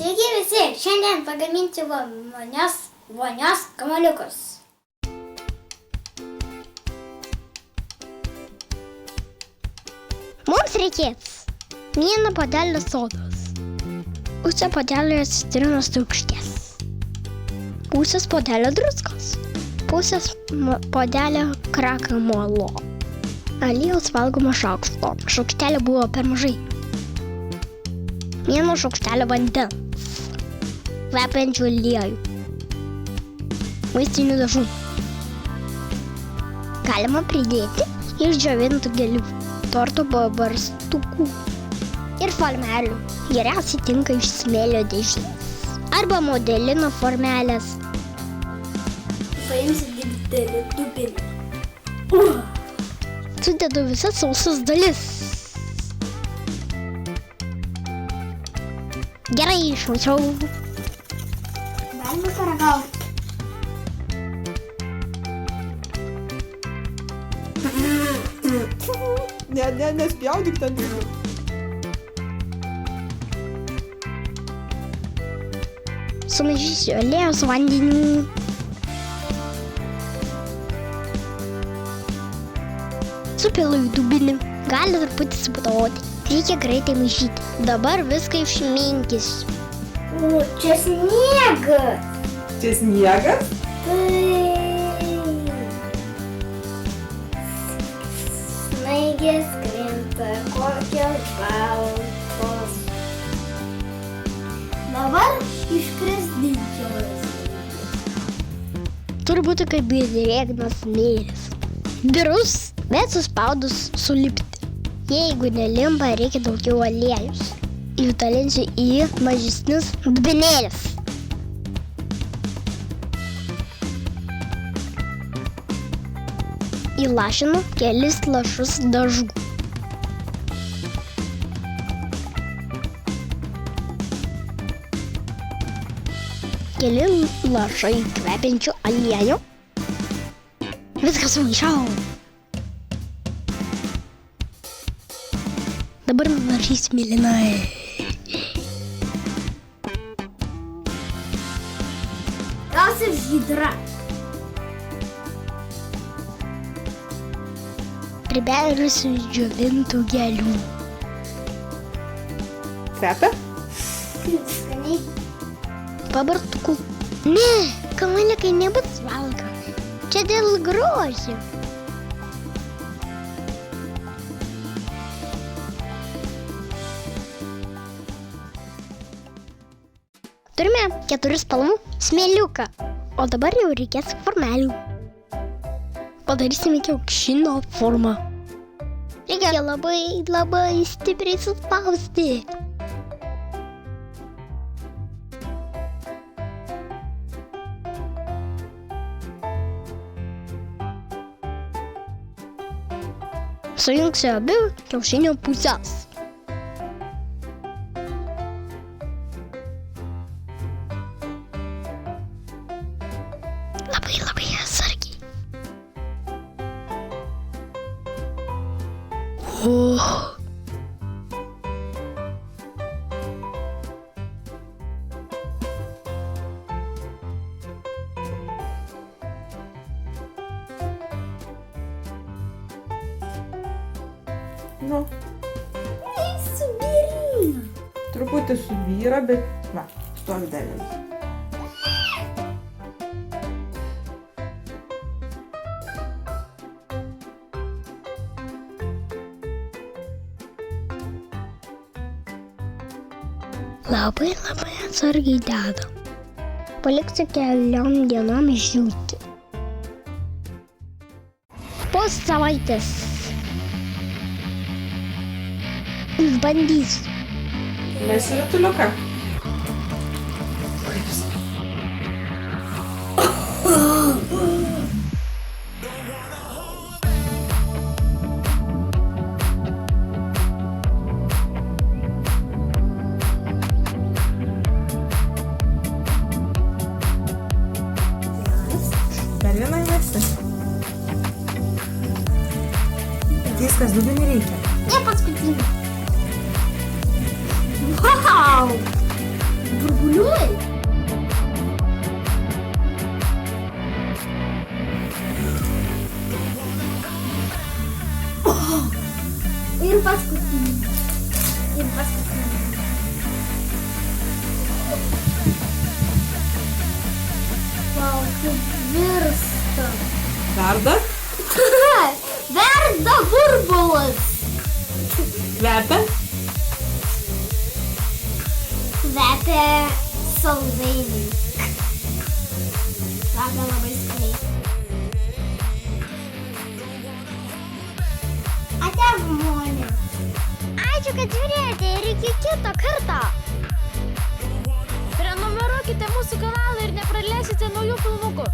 Sveiki visi, šiandien pagaminsiu vonios kamuoliukus. Mums reikės vieno puodelio sodos, pusę puodelio citrinos rūgšties, pusės puodelio druskos, pusės puodelio krakmolo, aliejaus valgomo šaukšto, šaukštelio buvo per mažai, vieno šaukštelio vandens, kvepiančių aliejų, maistinių dažų. Galima pridėti išdžiovintų gėlių, torto barstukų ir formelių. Geriausiai tinka iš smėlio dėžės arba modelino formelės. Paimsiu didelį dubenį. Sudedu visas sausas dalis. Gerai išmaišiau. Galima paragauti. Nespjaudyk ten daugiau. Sumaišysiu aliejų su vandeniu. Supilu į dubenį. Gali truputį suputovoti. Reikia greitai maišyti. Dabar viską išminkysiu. O, čia sniegas. Čia sniegas? Snaigės krinta, kokios baltos. Dabar iškris didžiojas. Turi būti kaip drėgnas smėlis. Birus, bet suspaudus sulipti. Jeigu nelimpa, reikia daugiau aliejus. Įdalinsiu į mažesnius dubenėlius. Įlašinu kelis lašus dažų. Keli lašai kvepiančių aliejų. Viską sumaišau. Dabar naršysiu mėlynai. Gas ir žydra. Pribersiu džiovintų gėlių. Kvepia? Skaniai. Pabartukų. Ne, kamuoliukai nebus valgomi. Čia dėl grožio. Turime 4 spalvų smėliuką, o dabar jau reikės formelių. Padarysime kiaušinio formą. Reikia labai stipriai suspausti. Sujungsiu abi kiaušinio pusės. Labai atsargiai. Nu, Subirina. truputį subyra, bet va, stovi dar vienas. Labai atsargiai dedu. Paliksiu keliom dienom išdžiūti. Po savaitės išbandysiu. Mes į rutuliuką. Dar vieną įmesti. Viskas, daugiau nereikia. Ne paskutinį. Wow! Burbuliuoja. Ir paskutinį. Vau, kaip virsta. Verda? Verda burbulas. Kvepia? Kvepia saldainiai. Kvepia labai skaniai. Ate žmonės. Ačiū, kad žiūrėjote ir iki kito karto. Prenumeruokite mūsų kanalą ir nepraleisite naujų filmukų.